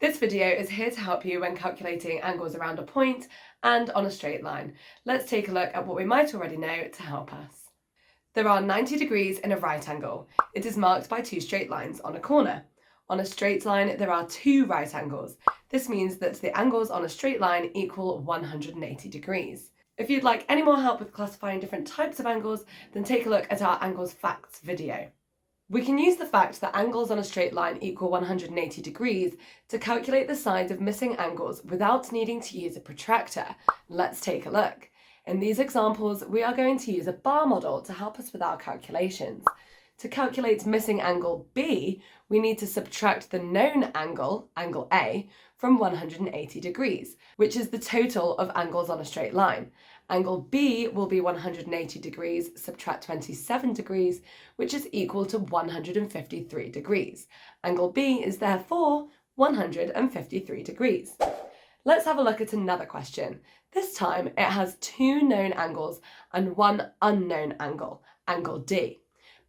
This video is here to help you when calculating angles around a point and on a straight line. Let's take a look at what we might already know to help us. There are 90 degrees in a right angle. It is marked by two straight lines on a corner. On a straight line, there are two right angles. This means that the angles on a straight line equal 180 degrees. If you'd like any more help with classifying different types of angles, then take a look at our Angles Facts video. We can use the fact that angles on a straight line equal 180 degrees to calculate the sides of missing angles without needing to use a protractor. Let's take a look. In these examples, we are going to use a bar model to help us with our calculations. To calculate missing angle B, we need to subtract the known angle, angle A, from 180 degrees, which is the total of angles on a straight line. Angle B will be 180 degrees, subtract 27 degrees, which is equal to 153 degrees. Angle B is therefore 153 degrees. Let's have a look at another question. This time it has two known angles and one unknown angle, angle D.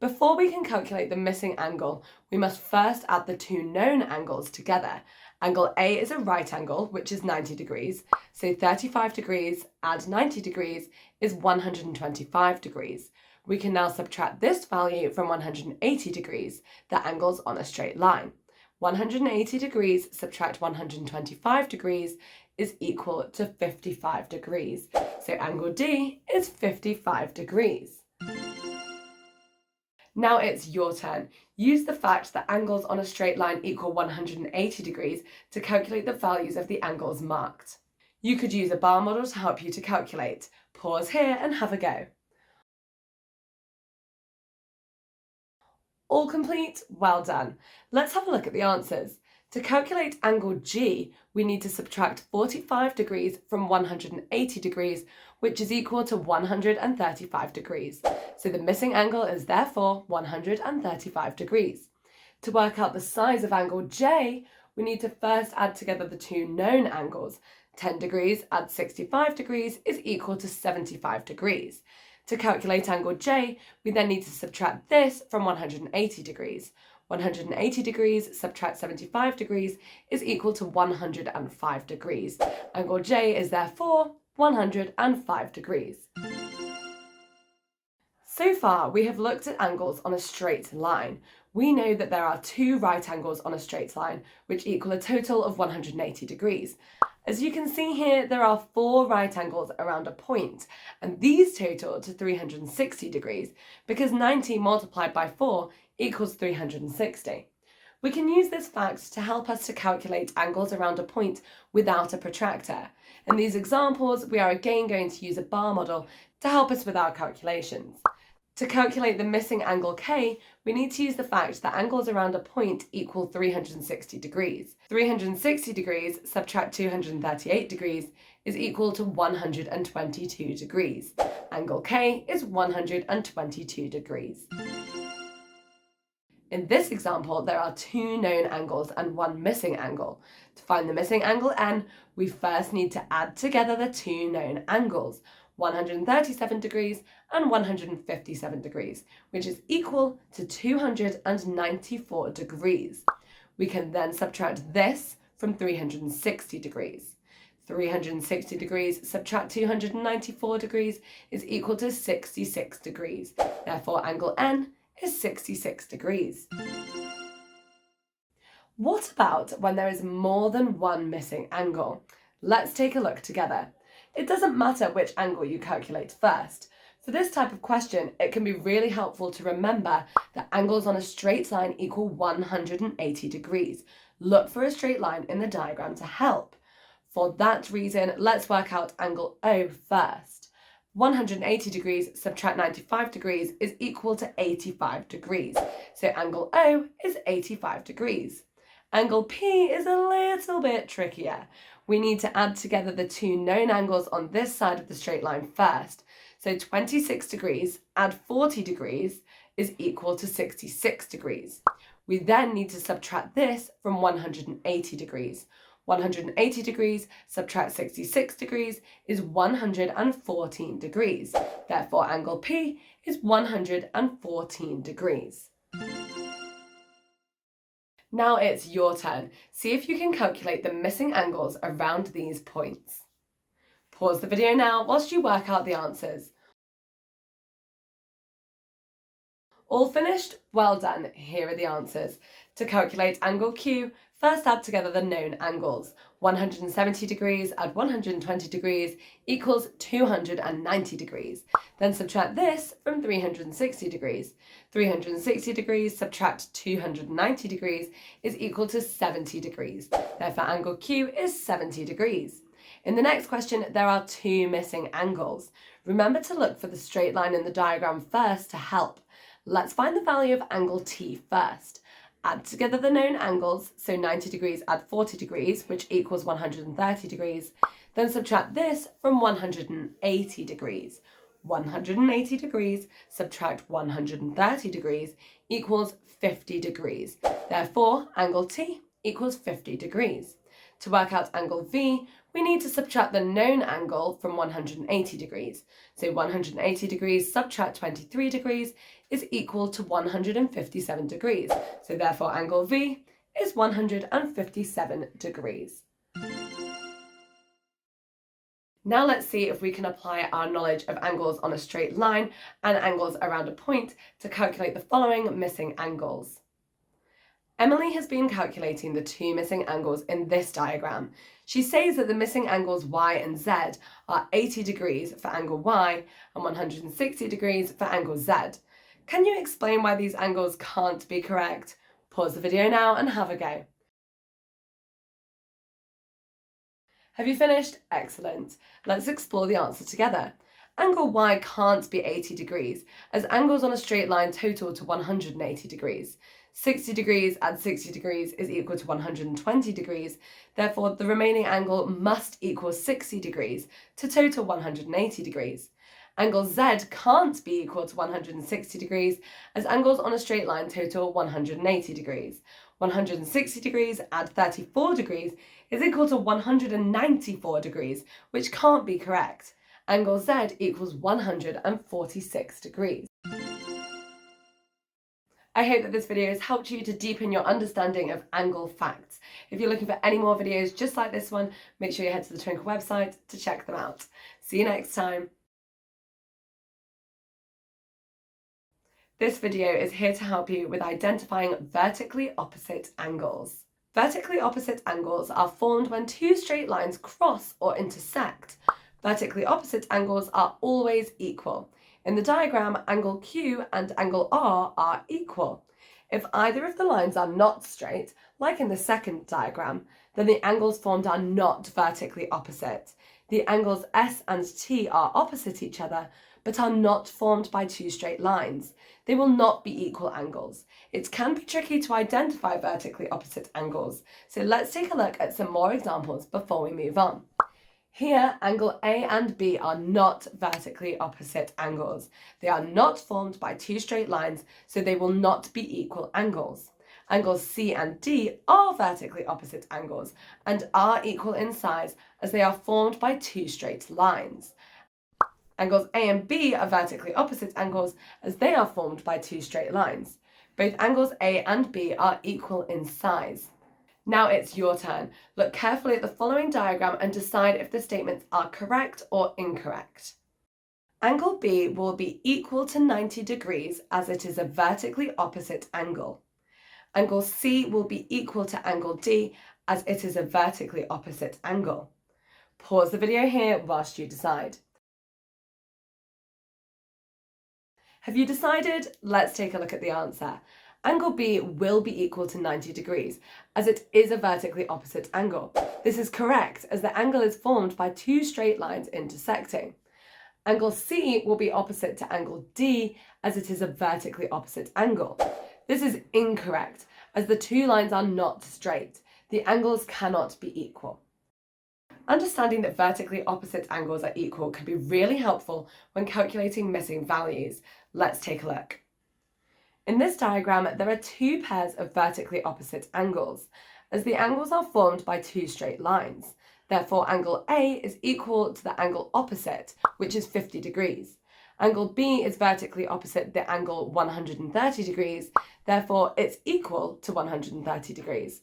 Before we can calculate the missing angle, we must first add the two known angles together. Angle A is a right angle, which is 90 degrees, so 35 degrees add 90 degrees is 125 degrees. We can now subtract this value from 180 degrees, the angles on a straight line. 180 degrees subtract 125 degrees is equal to 55 degrees, so angle D is 55 degrees. Now it's your turn. Use the fact that angles on a straight line equal 180 degrees to calculate the values of the angles marked. You could use a bar model to help you to calculate. Pause here and have a go. All complete? Well done. Let's have a look at the answers. To calculate angle G, we need to subtract 45 degrees from 180 degrees, which is equal to 135 degrees. So the missing angle is therefore 135 degrees. To work out the size of angle J, we need to first add together the two known angles. 10 degrees add 65 degrees is equal to 75 degrees. To calculate angle J, we then need to subtract this from 180 degrees. 180 degrees subtract 75 degrees is equal to 105 degrees. Angle J is therefore 105 degrees. So far, we have looked at angles on a straight line. We know that there are two right angles on a straight line, which equal a total of 180 degrees. As you can see here, there are four right angles around a point, and these total to 360 degrees, because 90 multiplied by 4 equals 360. We can use this fact to help us to calculate angles around a point without a protractor. In these examples, we are again going to use a bar model to help us with our calculations. To calculate the missing angle K, we need to use the fact that angles around a point equal 360 degrees. 360 degrees subtract 238 degrees is equal to 122 degrees. Angle K is 122 degrees. In this example, there are two known angles and one missing angle. To find the missing angle N, we first need to add together the two known angles, 137 degrees and 157 degrees, which is equal to 294 degrees. We can then subtract this from 360 degrees. 360 degrees subtract 294 degrees is equal to 66 degrees. Therefore, angle N is 66 degrees. What about when there is more than one missing angle? Let's take a look together. It doesn't matter which angle you calculate first. For this type of question, it can be really helpful to remember that angles on a straight line equal 180 degrees. Look for a straight line in the diagram to help. For that reason, let's work out angle O first. 180 degrees subtract 95 degrees is equal to 85 degrees. So angle O is 85 degrees. Angle P is a little bit trickier. We need to add together the two known angles on this side of the straight line first. So 26 degrees add 40 degrees is equal to 66 degrees. We then need to subtract this from 180 degrees. 180 degrees subtract 66 degrees is 114 degrees. Therefore, angle P is 114 degrees. Now it's your turn. See if you can calculate the missing angles around these points. Pause the video now whilst you work out the answers. All finished? Well done. Here are the answers. To calculate angle Q, first add together the known angles. 170 degrees add 120 degrees equals 290 degrees. Then subtract this from 360 degrees. 360 degrees subtract 290 degrees is equal to 70 degrees. Therefore, angle Q is 70 degrees. In the next question, there are two missing angles. Remember to look for the straight line in the diagram first to help. Let's find the value of angle T first. Add together the known angles, so 90 degrees add 40 degrees, which equals 130 degrees. Then subtract this from 180 degrees. 180 degrees subtract 130 degrees equals 50 degrees. Therefore, angle T equals 50 degrees. To work out angle V, we need to subtract the known angle from 180 degrees. So 180 degrees subtract 23 degrees is equal to 157 degrees. So therefore angle V is 157 degrees. Now let's see if we can apply our knowledge of angles on a straight line and angles around a point to calculate the following missing angles. Emily has been calculating the two missing angles in this diagram. She says that the missing angles Y and Z are 80 degrees for angle Y and 160 degrees for angle Z. Can you explain why these angles can't be correct? Pause the video now and have a go. Have you finished? Excellent. Let's explore the answer together. Angle Y can't be 80 degrees, as angles on a straight line total to 180 degrees. 60 degrees add 60 degrees is equal to 120 degrees, therefore the remaining angle must equal 60 degrees to total 180 degrees. Angle Z can't be equal to 160 degrees, as angles on a straight line total 180 degrees. 160 degrees add 34 degrees is equal to 194 degrees, which can't be correct. Angle Z equals 146 degrees. I hope that this video has helped you to deepen your understanding of angle facts. If you're looking for any more videos just like this one, make sure you head to the Twinkl website to check them out. See you next time. This video is here to help you with identifying vertically opposite angles. Vertically opposite angles are formed when two straight lines cross or intersect. Vertically opposite angles are always equal. In the diagram, angle Q and angle R are equal. If either of the lines are not straight, like in the second diagram, then the angles formed are not vertically opposite. The angles S and T are opposite each other, but are not formed by two straight lines. They will not be equal angles. It can be tricky to identify vertically opposite angles, so let's take a look at some more examples before we move on. Here, angle A and B are not vertically opposite angles. They are not formed by two straight lines, so they will not be equal angles. Angles C and D are vertically opposite angles and are equal in size as they are formed by two straight lines. Angles A and B are vertically opposite angles as they are formed by two straight lines. Both angles A and B are equal in size. Now it's your turn. Look carefully at the following diagram and decide if the statements are correct or incorrect. Angle B will be equal to 90 degrees as it is a vertically opposite angle. Angle C will be equal to angle D as it is a vertically opposite angle. Pause the video here whilst you decide. Have you decided? Let's take a look at the answer. Angle B will be equal to 90 degrees, as it is a vertically opposite angle. This is correct, as the angle is formed by two straight lines intersecting. Angle C will be opposite to angle D, as it is a vertically opposite angle. This is incorrect, as the two lines are not straight. The angles cannot be equal. Understanding that vertically opposite angles are equal can be really helpful when calculating missing values. Let's take a look. In this diagram, there are two pairs of vertically opposite angles, as the angles are formed by two straight lines. Therefore, angle A is equal to the angle opposite, which is 50 degrees. Angle B is vertically opposite the angle 130 degrees, Therefore, it's equal to 130 degrees.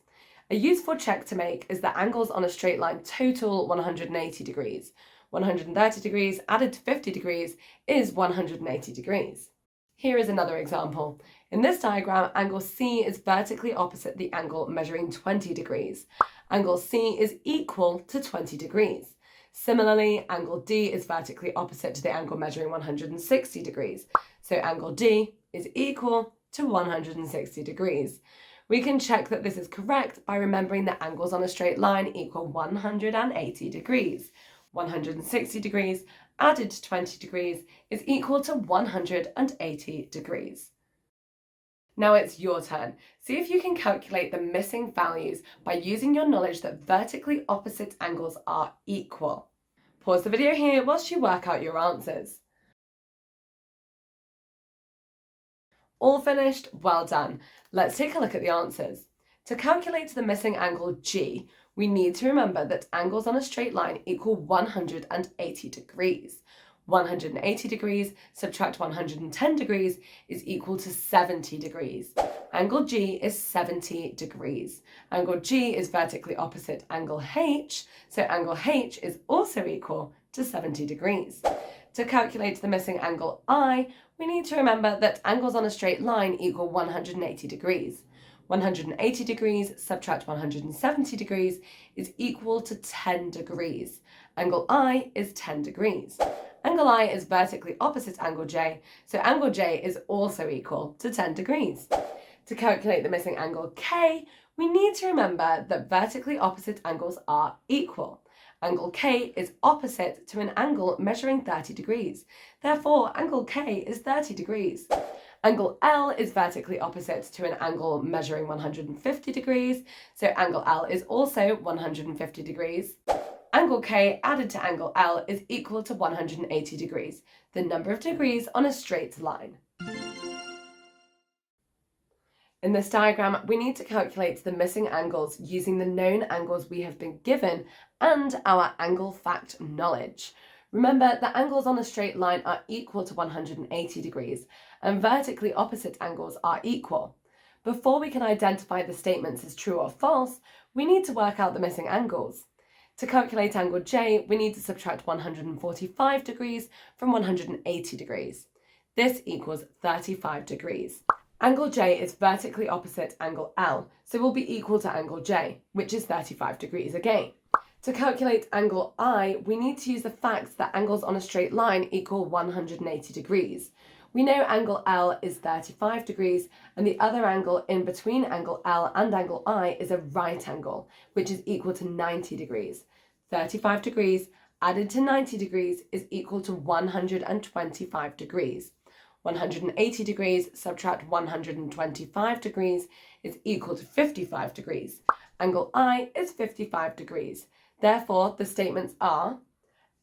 A useful check to make is that angles on a straight line total 180 degrees. 130 degrees added to 50 degrees is 180 degrees. Here is another example. In this diagram, angle C is vertically opposite the angle measuring 20 degrees. Angle C is equal to 20 degrees. Similarly, angle D is vertically opposite to the angle measuring 160 degrees. So angle D is equal to 160 degrees. We can check that this is correct by remembering that angles on a straight line equal 180 degrees. 160 degrees added to 20 degrees is equal to 180 degrees. Now it's your turn. See if you can calculate the missing values by using your knowledge that vertically opposite angles are equal. Pause the video here whilst you work out your answers. All finished? Well done. Let's take a look at the answers. To calculate the missing angle G, we need to remember that angles on a straight line equal 180 degrees. 180 degrees subtract 110 degrees is equal to 70 degrees. Angle G is 70 degrees. Angle G is vertically opposite angle H, so angle H is also equal to 70 degrees. To calculate the missing angle I, we need to remember that angles on a straight line equal 180 degrees. 180 degrees subtract 170 degrees is equal to 10 degrees. Angle I is 10 degrees. Angle I is vertically opposite angle J, so angle J is also equal to 10 degrees. To calculate the missing angle K, we need to remember that vertically opposite angles are equal. Angle K is opposite to an angle measuring 30 degrees. Therefore, angle K is 30 degrees. Angle L is vertically opposite to an angle measuring 150 degrees, so angle L is also 150 degrees. Angle K added to angle L is equal to 180 degrees, the number of degrees on a straight line. In this diagram, we need to calculate the missing angles using the known angles we have been given and our angle fact knowledge. Remember that angles on a straight line are equal to 180 degrees and vertically opposite angles are equal. Before we can identify the statements as true or false, we need to work out the missing angles. To calculate angle J, we need to subtract 145 degrees from 180 degrees. This equals 35 degrees. Angle J is vertically opposite angle L, so will be equal to angle J, which is 35 degrees again. To calculate angle I, we need to use the fact that angles on a straight line equal 180 degrees. We know angle L is 35 degrees, and the other angle in between angle L and angle I is a right angle, which is equal to 90 degrees. 35 degrees added to 90 degrees is equal to 125 degrees. 180 degrees subtract 125 degrees is equal to 55 degrees. Angle I is 55 degrees. Therefore, the statements are: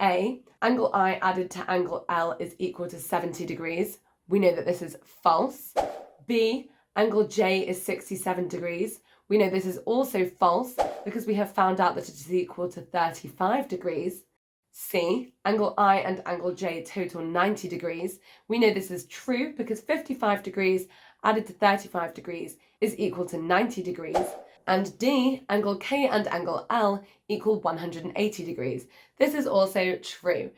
A, angle I added to angle L is equal to 70 degrees. We know that this is false. B, angle J is 67 degrees. We know this is also false because we have found out that it is equal to 35 degrees. C, angle I and angle J total 90 degrees. We know this is true because 55 degrees added to 35 degrees is equal to 90 degrees. And D, angle K and angle L equal 180 degrees. This is also true.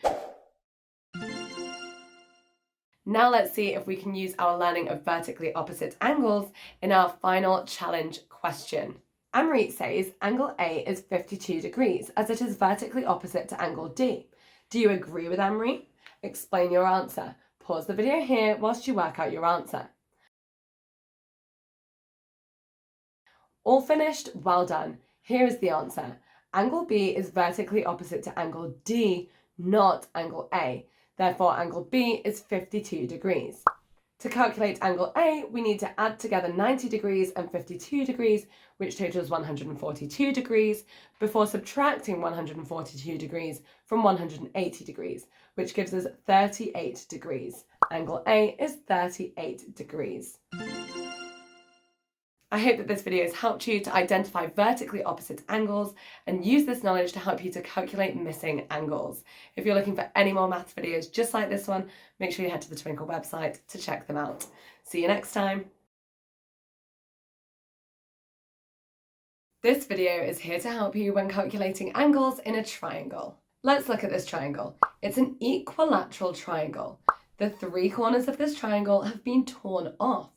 Now let's see if we can use our learning of vertically opposite angles in our final challenge question. Amrit says angle A is 52 degrees as it is vertically opposite to angle D. Do you agree with Amrit? Explain your answer. Pause the video here whilst you work out your answer. All finished? Well done. Here is the answer. Angle B is vertically opposite to angle D, not angle A. Therefore, angle B is 52 degrees. To calculate angle A, we need to add together 90 degrees and 52 degrees, which totals 142 degrees, before subtracting 142 degrees from 180 degrees, which gives us 38 degrees. Angle A is 38 degrees. I hope that this video has helped you to identify vertically opposite angles and use this knowledge to help you to calculate missing angles. If you're looking for any more maths videos just like this one, make sure you head to the Twinkl website to check them out. See you next time. This video is here to help you when calculating angles in a triangle. Let's look at this triangle. It's an equilateral triangle. The three corners of this triangle have been torn off.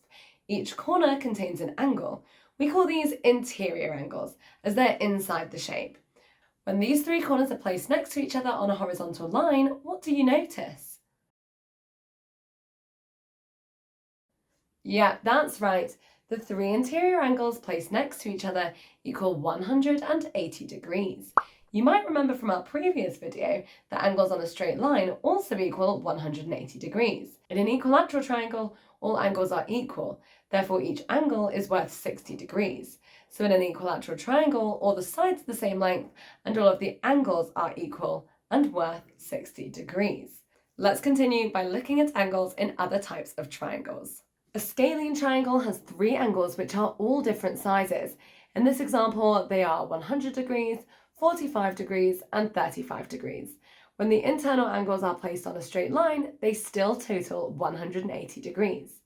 Each corner contains an angle. We call these interior angles, as they're inside the shape. When these three corners are placed next to each other on a horizontal line, what do you notice? Yeah, that's right. The three interior angles placed next to each other equal 180 degrees. You might remember from our previous video that angles on a straight line also equal 180 degrees. In an equilateral triangle, all angles are equal, therefore each angle is worth 60 degrees. So in an equilateral triangle, all the sides are the same length and all of the angles are equal and worth 60 degrees. Let's continue by looking at angles in other types of triangles. A scalene triangle has three angles which are all different sizes. In this example, they are 100 degrees, 45 degrees, and 35 degrees. When the internal angles are placed on a straight line, they still total 180 degrees.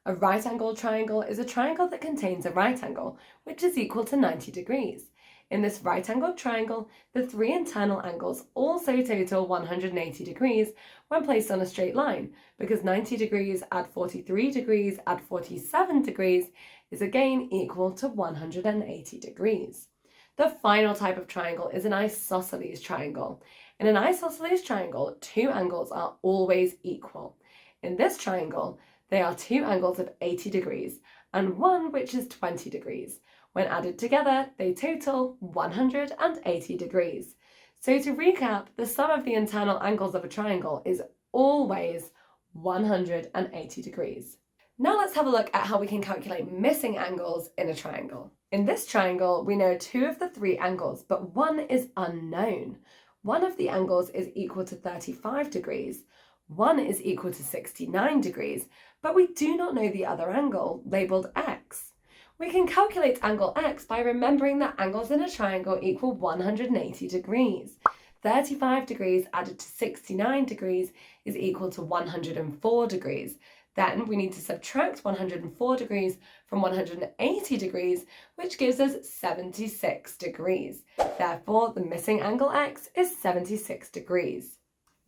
A right-angled triangle is a triangle that contains a right angle, which is equal to 90 degrees. In this right-angled triangle, the three internal angles also total 180 degrees when placed on a straight line, because 90 degrees add 43 degrees add 47 degrees is again equal to 180 degrees. The final type of triangle is an isosceles triangle. In an isosceles triangle, two angles are always equal. In this triangle, they are two angles of 80 degrees and one which is 20 degrees. When added together, they total 180 degrees. So to recap, the sum of the internal angles of a triangle is always 180 degrees. Now let's have a look at how we can calculate missing angles in a triangle. In this triangle, we know two of the three angles, but one is unknown. One of the angles is equal to 35 degrees, one is equal to 69 degrees, but we do not know the other angle, labelled x. We can calculate angle x by remembering that angles in a triangle equal 180 degrees. 35 degrees added to 69 degrees is equal to 104 degrees. Then we need to subtract 104 degrees from 180 degrees, which gives us 76 degrees. Therefore, the missing angle x is 76 degrees.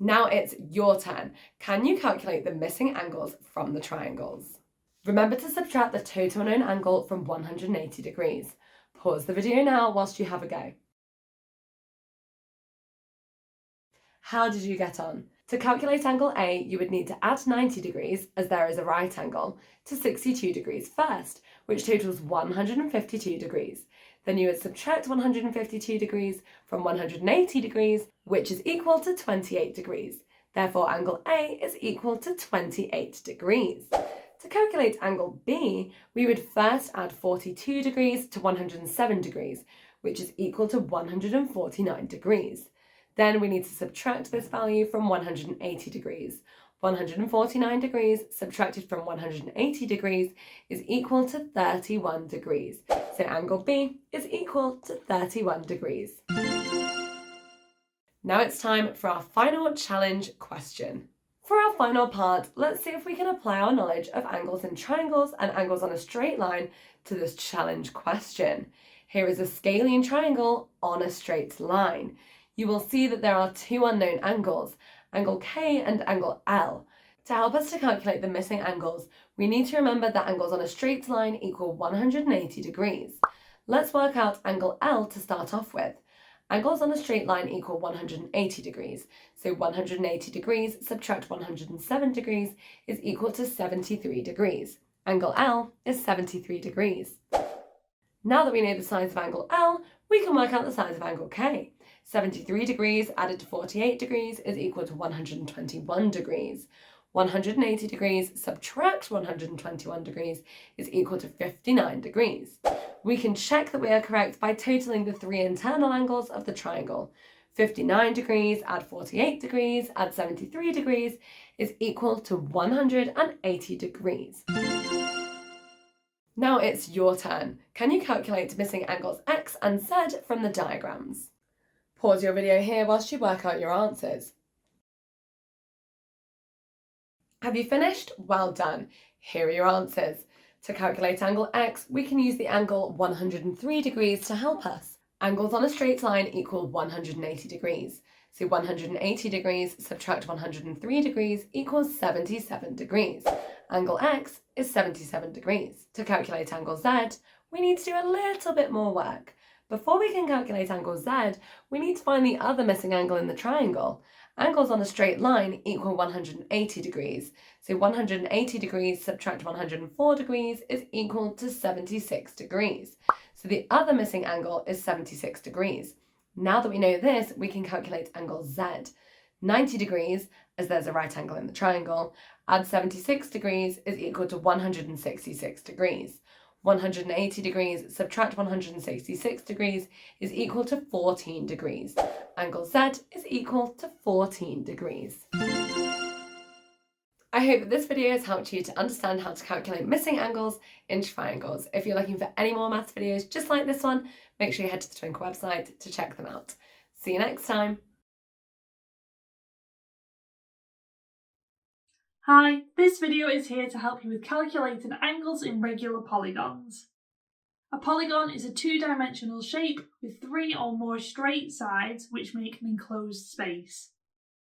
Now it's your turn. Can you calculate the missing angles from the triangles? Remember to subtract the total known angle from 180 degrees. Pause the video now whilst you have a go. How did you get on? To calculate angle A, you would need to add 90 degrees, as there is a right angle, to 62 degrees first, which totals 152 degrees. Then you would subtract 152 degrees from 180 degrees, which is equal to 28 degrees. Therefore, angle A is equal to 28 degrees. To calculate angle B, we would first add 42 degrees to 107 degrees, which is equal to 149 degrees. Then we need to subtract this value from 180 degrees. 149 degrees subtracted from 180 degrees is equal to 31 degrees. So angle B is equal to 31 degrees. Now it's time for our final challenge question. For our final part, let's see if we can apply our knowledge of angles in triangles and angles on a straight line to this challenge question. Here is a scalene triangle on a straight line. You will see that there are two unknown angles, angle K and angle L. To help us to calculate the missing angles, we need to remember that angles on a straight line equal 180 degrees. Let's work out angle L to start off with. Angles on a straight line equal 180 degrees, so 180 degrees subtract 107 degrees is equal to 73 degrees. Angle L is 73 degrees. Now that we know the size of angle L, we can work out the size of angle K. 73 degrees added to 48 degrees is equal to 121 degrees. 180 degrees subtract 121 degrees is equal to 59 degrees. We can check that we are correct by totaling the three internal angles of the triangle. 59 degrees add 48 degrees add 73 degrees is equal to 180 degrees. Now it's your turn. Can you calculate missing angles X and Z from the diagrams? Pause your video here whilst you work out your answers. Have you finished? Well done. Here are your answers. To calculate angle x, we can use the angle 103 degrees to help us. Angles on a straight line equal 180 degrees. So 180 degrees subtract 103 degrees equals 77 degrees. Angle x is 77 degrees. To calculate angle z, we need to do a little bit more work. Before we can calculate angle z, we need to find the other missing angle in the triangle. Angles on a straight line equal 180 degrees. So 180 degrees subtract 104 degrees is equal to 76 degrees. So the other missing angle is 76 degrees. Now that we know this, we can calculate angle z. 90 degrees, as there's a right angle in the triangle, add 76 degrees is equal to 166 degrees. 180 degrees subtract 166 degrees is equal to 14 degrees. Angle z is equal to 14 degrees. I hope that this video has helped you to understand how to calculate missing angles in triangles. If you're looking for any more maths videos just like this one, make sure you head to the Twinkl website to check them out. See you next time. Hi, this video is here to help you with calculating angles in regular polygons. A polygon is a two-dimensional shape with three or more straight sides which make an enclosed space.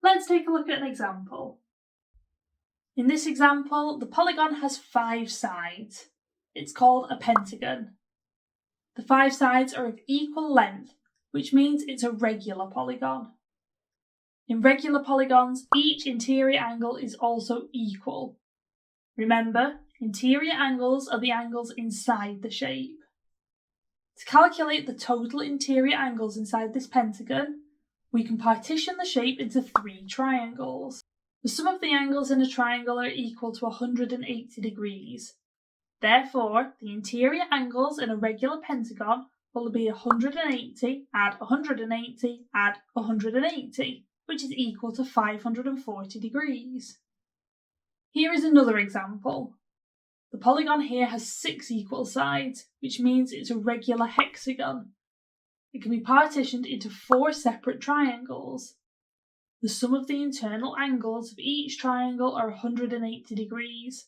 Let's take a look at an example. In this example, the polygon has 5 sides. It's called a pentagon. The 5 sides are of equal length, which means it's a regular polygon. In regular polygons, each interior angle is also equal. Remember, interior angles are the angles inside the shape. To calculate the total interior angles inside this pentagon, we can partition the shape into 3 triangles. The sum of the angles in a triangle are equal to 180 degrees. Therefore, the interior angles in a regular pentagon will be 180 add 180 add 180, which is equal to 540 degrees. Here is another example. The polygon here has 6 equal sides, which means it's a regular hexagon. It can be partitioned into 4 separate triangles. The sum of the internal angles of each triangle are 180 degrees.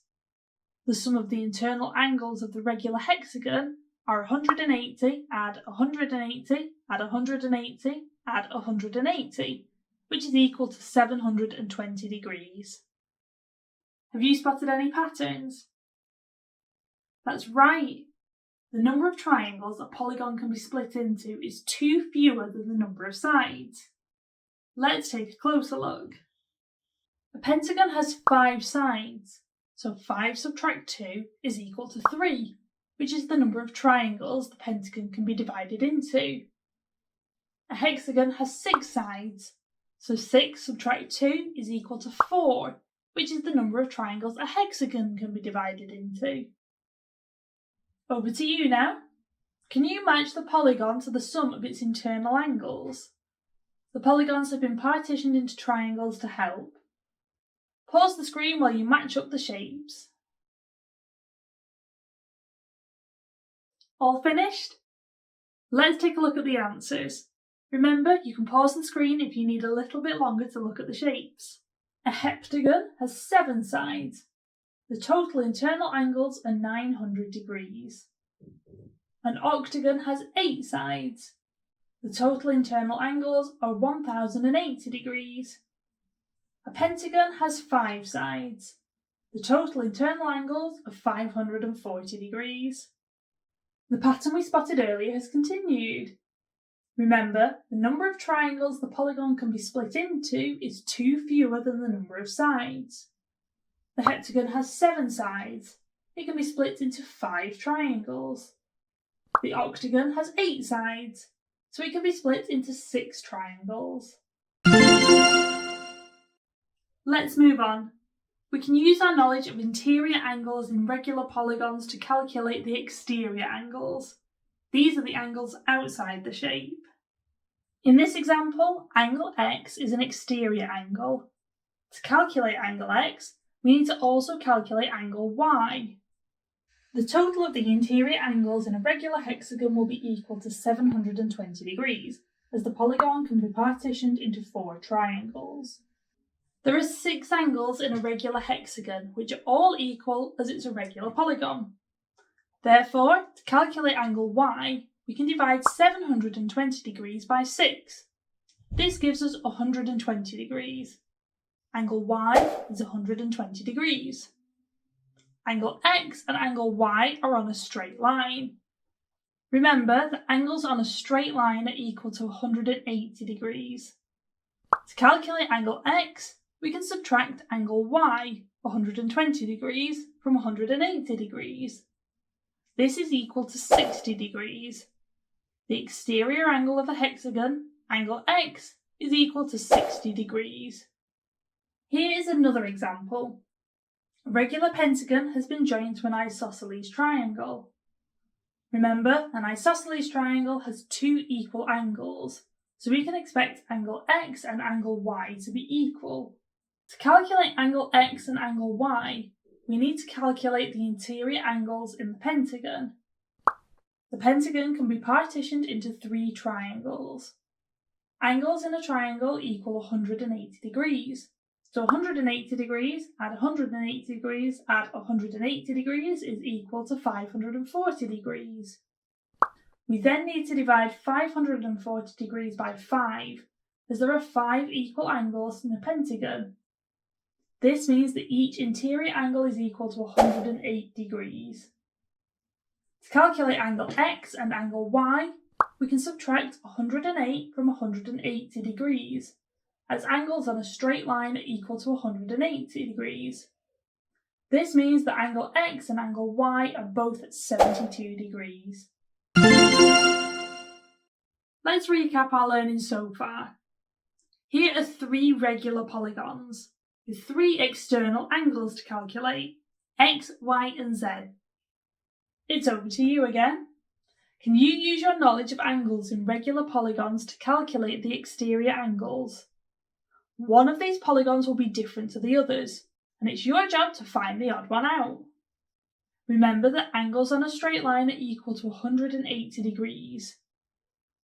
The sum of the internal angles of the regular hexagon are 180 add 180 add 180 add 180, which is equal to 720 degrees. Have you spotted any patterns? That's right. The number of triangles a polygon can be split into is 2 fewer than the number of sides. Let's take a closer look. A pentagon has 5 sides, so 5 subtract 2 is equal to 3, which is the number of triangles the pentagon can be divided into. A hexagon has 6 sides, so 6 subtract 2 is equal to 4, which is the number of triangles a hexagon can be divided into. Over to you now. Can you match the polygon to the sum of its internal angles? The polygons have been partitioned into triangles to help. Pause the screen while you match up the shapes. All finished? Let's take a look at the answers. Remember, you can pause the screen if you need a little bit longer to look at the shapes. A heptagon has 7 sides. The total internal angles are 900 degrees. An octagon has 8 sides. The total internal angles are 1080 degrees. A pentagon has 5 sides. The total internal angles are 540 degrees. The pattern we spotted earlier has continued. Remember, the number of triangles the polygon can be split into is 2 fewer than the number of sides. The heptagon has 7 sides. It can be split into 5 triangles. The octagon has 8 sides, so it can be split into 6 triangles. Let's move on. We can use our knowledge of interior angles in regular polygons to calculate the exterior angles. These are the angles outside the shape. In this example, angle x is an exterior angle. To calculate angle x, we need to also calculate angle y. The total of the interior angles in a regular hexagon will be equal to 720 degrees, as the polygon can be partitioned into 4 triangles. There are 6 angles in a regular hexagon, which are all equal as it's a regular polygon. Therefore, to calculate angle Y, we can divide 720 degrees by 6. This gives us 120 degrees. Angle Y is 120 degrees. Angle X and angle Y are on a straight line. Remember that angles on a straight line are equal to 180 degrees. To calculate angle X, we can subtract angle Y, 120 degrees, from 180 degrees. This is equal to 60 degrees. The exterior angle of a hexagon, angle X, is equal to 60 degrees. Here is another example. A regular pentagon has been joined to an isosceles triangle. Remember, an isosceles triangle has two equal angles, so we can expect angle X and angle Y to be equal. To calculate angle X and angle Y, we need to calculate the interior angles in the pentagon. The pentagon can be partitioned into three triangles. Angles in a triangle equal 180 degrees. So 180 degrees add 180 degrees add 180 degrees is equal to 540 degrees. We then need to divide 540 degrees by 5, as there are 5 equal angles in the pentagon. This means that each interior angle is equal to 108 degrees. To calculate angle X and angle Y, we can subtract 108 from 180 degrees, as angles on a straight line are equal to 180 degrees. This means that angle X and angle Y are both at 72 degrees. Let's recap our learning so far. Here are 3 regular polygons, with 3 external angles to calculate, X, Y and Z. It's over to you again. Can you use your knowledge of angles in regular polygons to calculate the exterior angles? One of these polygons will be different to the others, and it's your job to find the odd one out. Remember that angles on a straight line are equal to 180 degrees.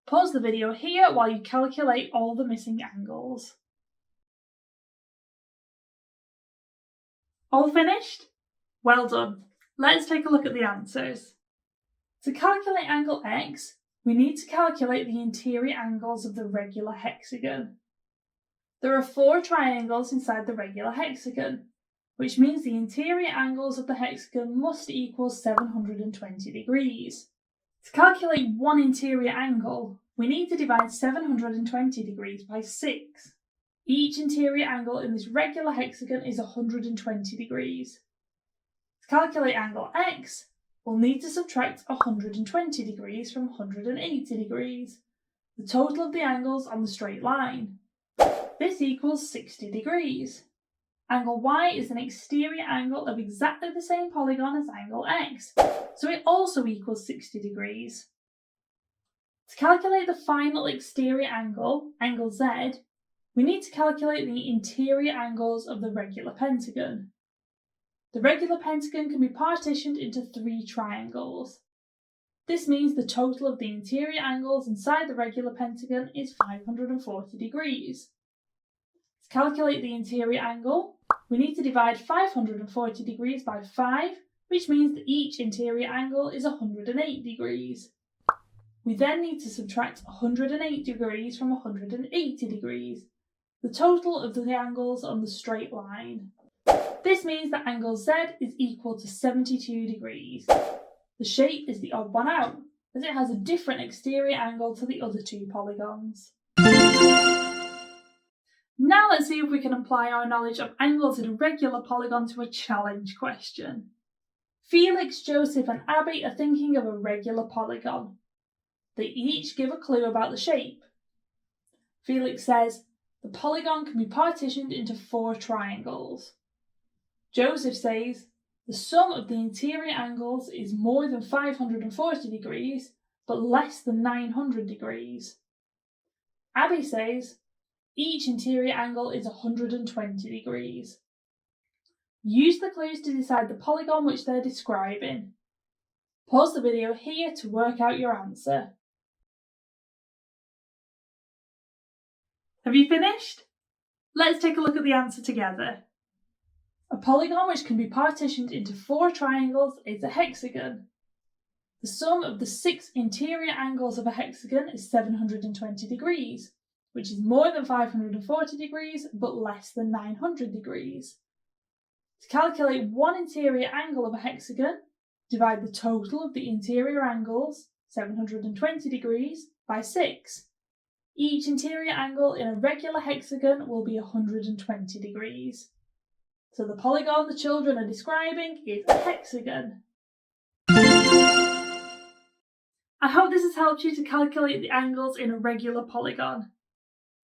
Pause the video here while you calculate all the missing angles. All finished? Well done. Let's take a look at the answers. To calculate angle X, we need to calculate the interior angles of the regular hexagon. There are 4 triangles inside the regular hexagon, which means the interior angles of the hexagon must equal 720 degrees. To calculate one interior angle, we need to divide 720 degrees by 6. Each interior angle in this regular hexagon is 120 degrees. To calculate angle X, we'll need to subtract 120 degrees from 180 degrees, the total of the angles on the straight line. This equals 60 degrees. Angle Y is an exterior angle of exactly the same polygon as angle X, so it also equals 60 degrees. To calculate the final exterior angle, angle Z, we need to calculate the interior angles of the regular pentagon. The regular pentagon can be partitioned into 3 triangles. This means the total of the interior angles inside the regular pentagon is 540 degrees. To calculate the interior angle, we need to divide 540 degrees by 5, which means that each interior angle is 108 degrees. We then need to subtract 108 degrees from 180 degrees, the total of the angles on the straight line. This means that angle Z is equal to 72 degrees. The shape is the odd one out, as it has a different exterior angle to the other 2 polygons. Now let's see if we can apply our knowledge of angles in a regular polygon to a challenge question. Felix, Joseph and Abby are thinking of a regular polygon. They each give a clue about the shape. Felix says, the polygon can be partitioned into 4 triangles. Joseph says, the sum of the interior angles is more than 540 degrees, but less than 900 degrees. Abby says, each interior angle is 120 degrees. Use the clues to decide the polygon which they're describing. Pause the video here to work out your answer. Have you finished? Let's take a look at the answer together. A polygon which can be partitioned into 4 triangles is a hexagon. The sum of the 6 interior angles of a hexagon is 720 degrees, which is more than 540 degrees but less than 900 degrees. To calculate one interior angle of a hexagon, divide the total of the interior angles, 720 degrees, by 6. Each interior angle in a regular hexagon will be 120 degrees. So the polygon the children are describing is a hexagon. I hope this has helped you to calculate the angles in a regular polygon.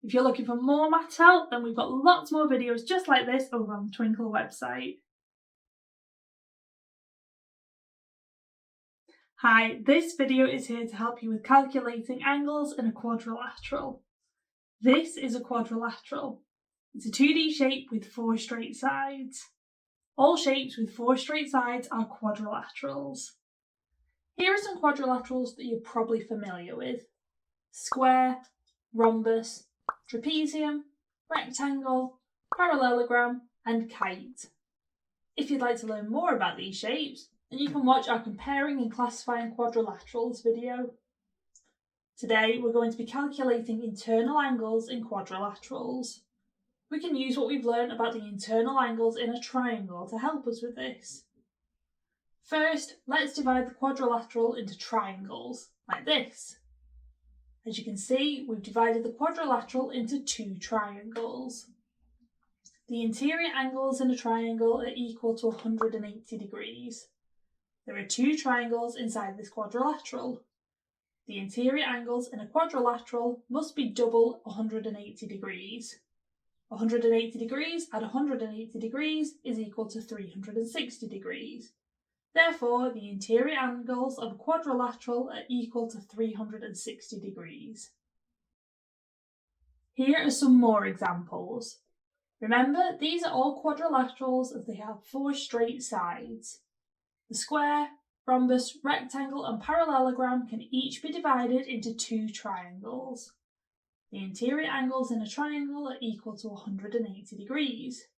If you're looking for more maths help, then we've got lots more videos just like this over on the Twinkl website. Hi, this video is here to help you with calculating angles in a quadrilateral. This is a quadrilateral. It's a 2D shape with 4 straight sides. All shapes with 4 straight sides are quadrilaterals. Here are some quadrilaterals that you're probably familiar with: square, rhombus, trapezium, rectangle, parallelogram, and kite. If you'd like to learn more about these shapes, then you can watch our Comparing and Classifying Quadrilaterals video. Today we're going to be calculating internal angles in quadrilaterals. We can use what we've learned about the internal angles in a triangle to help us with this. First, let's divide the quadrilateral into triangles, like this. As you can see, we've divided the quadrilateral into 2 triangles. The interior angles in a triangle are equal to 180 degrees. There are 2 triangles inside this quadrilateral. The interior angles in a quadrilateral must be double 180 degrees. 180 degrees add 180 degrees is equal to 360 degrees. Therefore, the interior angles of a quadrilateral are equal to 360 degrees. Here are some more examples. Remember, these are all quadrilaterals as they have 4 straight sides. The square, rhombus, rectangle, and parallelogram can each be divided into 2 triangles. The interior angles in a triangle are equal to 180 degrees.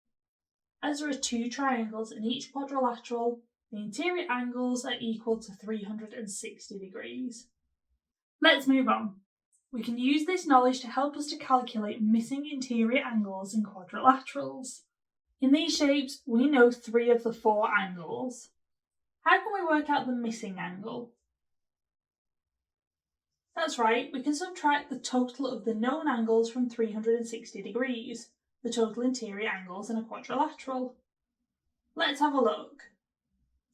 As there are 2 triangles in each quadrilateral, the interior angles are equal to 360 degrees. Let's move on. We can use this knowledge to help us to calculate missing interior angles in quadrilaterals. In these shapes, we know 3 of the 4 angles. How can we work out the missing angle? That's right, we can subtract the total of the known angles from 360 degrees, the total interior angles in a quadrilateral. Let's have a look.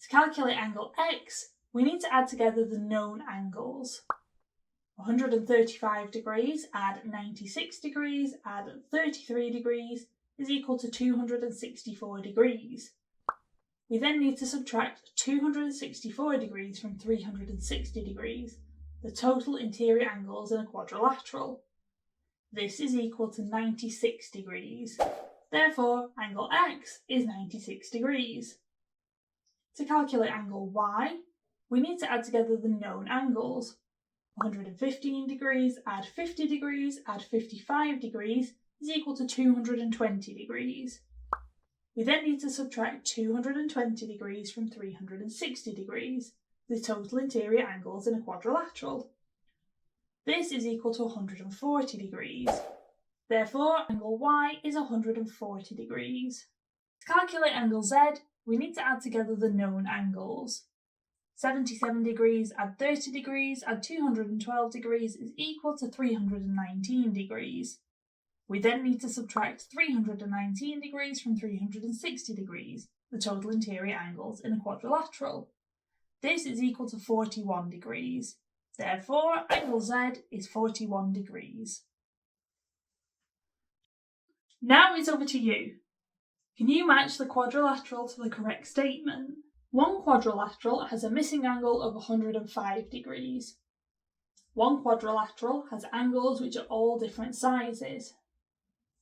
To calculate angle X, we need to add together the known angles. 135 degrees add 96 degrees add 33 degrees is equal to 264 degrees. We then need to subtract 264 degrees from 360 degrees, the total interior angles in a quadrilateral. This is equal to 96 degrees. Therefore, angle X is 96 degrees. To calculate angle Y, we need to add together the known angles. 115 degrees add 50 degrees add 55 degrees is equal to 220 degrees. We then need to subtract 220 degrees from 360 degrees, the total interior angles in a quadrilateral. This is equal to 140 degrees. Therefore, angle Y is 140 degrees. To calculate angle Z, we need to add together the known angles. 77 degrees add 30 degrees add 212 degrees is equal to 319 degrees. We then need to subtract 319 degrees from 360 degrees, the total interior angles in a quadrilateral. This is equal to 41 degrees. Therefore, angle Z is 41 degrees. Now it's over to you. Can you match the quadrilateral to the correct statement? One quadrilateral has a missing angle of 105 degrees. One quadrilateral has angles which are all different sizes.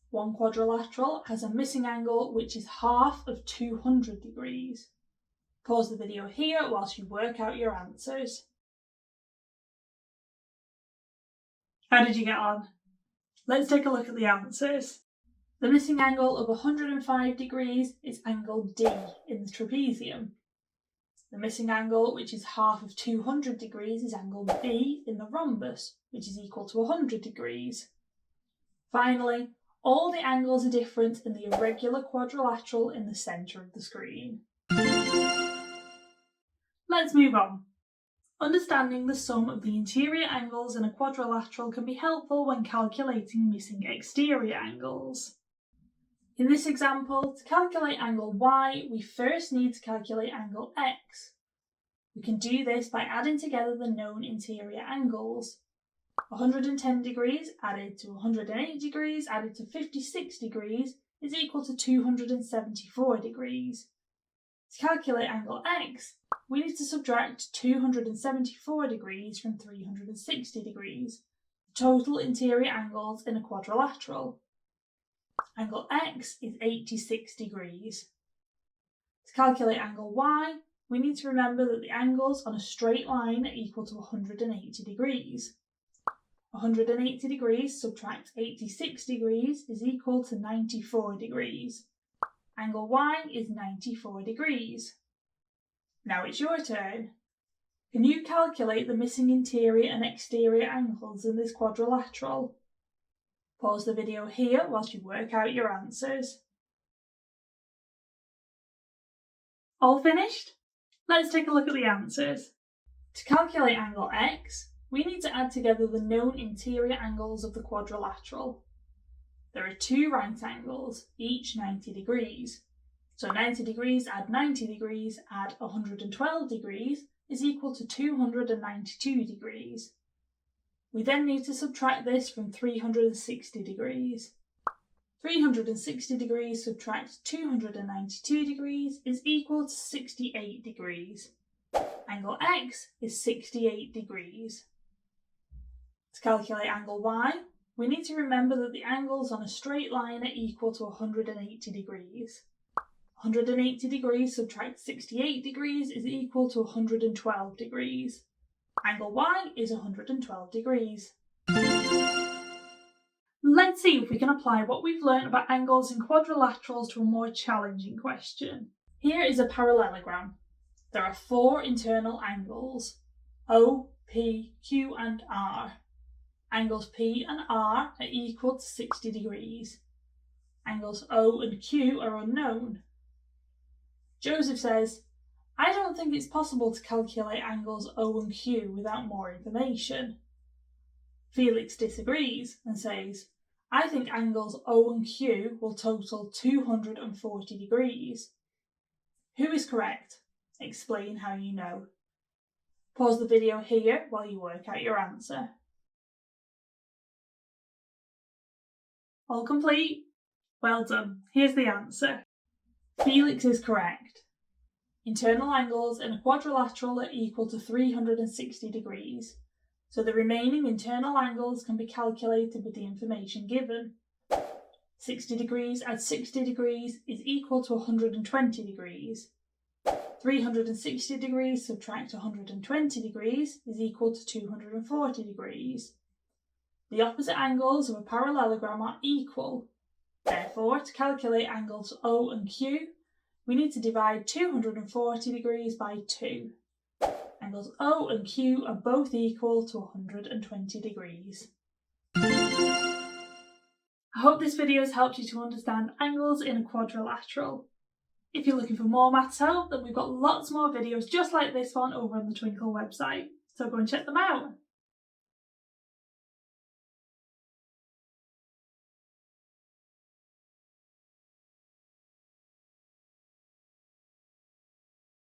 One quadrilateral has a missing angle which is half of 200 degrees. Pause the video here whilst you work out your answers. How did you get on? Let's take a look at the answers. The missing angle of 105 degrees is angle D in the trapezium. The missing angle, which is half of 200 degrees, is angle B in the rhombus, which is equal to 100 degrees. Finally, all the angles are different in the irregular quadrilateral in the centre of the screen. Let's move on. Understanding the sum of the interior angles in a quadrilateral can be helpful when calculating missing exterior angles. In this example, to calculate angle Y, we first need to calculate angle X. We can do this by adding together the known interior angles. 110 degrees added to 180 degrees added to 56 degrees is equal to 274 degrees. To calculate angle X, we need to subtract 274 degrees from 360 degrees, the total interior angles in a quadrilateral. Angle X is 86 degrees. To calculate angle Y, we need to remember that the angles on a straight line are equal to 180 degrees. 180 degrees subtract 86 degrees is equal to 94 degrees. Angle Y is 94 degrees. Now it's your turn. Can you calculate the missing interior and exterior angles in this quadrilateral? Pause the video here whilst you work out your answers. All finished? Let's take a look at the answers. To calculate angle X, we need to add together the known interior angles of the quadrilateral. There are two right angles, each 90 degrees. So 90 degrees add 90 degrees add 112 degrees is equal to 292 degrees. We then need to subtract this from 360 degrees. 360 degrees subtract 292 degrees is equal to 68 degrees. Angle X is 68 degrees. To calculate angle Y, we need to remember that the angles on a straight line are equal to 180 degrees. 180 degrees subtract 68 degrees is equal to 112 degrees. Angle Y is 112 degrees. Let's see if we can apply what we've learned about angles in quadrilaterals to a more challenging question. Here is a parallelogram. There are four internal angles, O, P, Q and R. Angles P and R are equal to 60 degrees. Angles O and Q are unknown. Joseph says, I don't think it's possible to calculate angles O and Q without more information. Felix disagrees and says, I think angles O and Q will total 240 degrees. Who is correct? Explain how you know. Pause the video here while you work out your answer. All complete? Well done. Here's the answer. Felix is correct. Internal angles in a quadrilateral are equal to 360 degrees, so the remaining internal angles can be calculated with the information given. 60 degrees add 60 degrees is equal to 120 degrees. 360 degrees subtract 120 degrees is equal to 240 degrees. The opposite angles of a parallelogram are equal. Therefore, to calculate angles O and Q, we need to divide 240 degrees by 2. Angles O and Q are both equal to 120 degrees. I hope this video has helped you to understand angles in a quadrilateral. If you're looking for more maths help, then we've got lots more videos just like this one over on the Twinkl website, so go and check them out.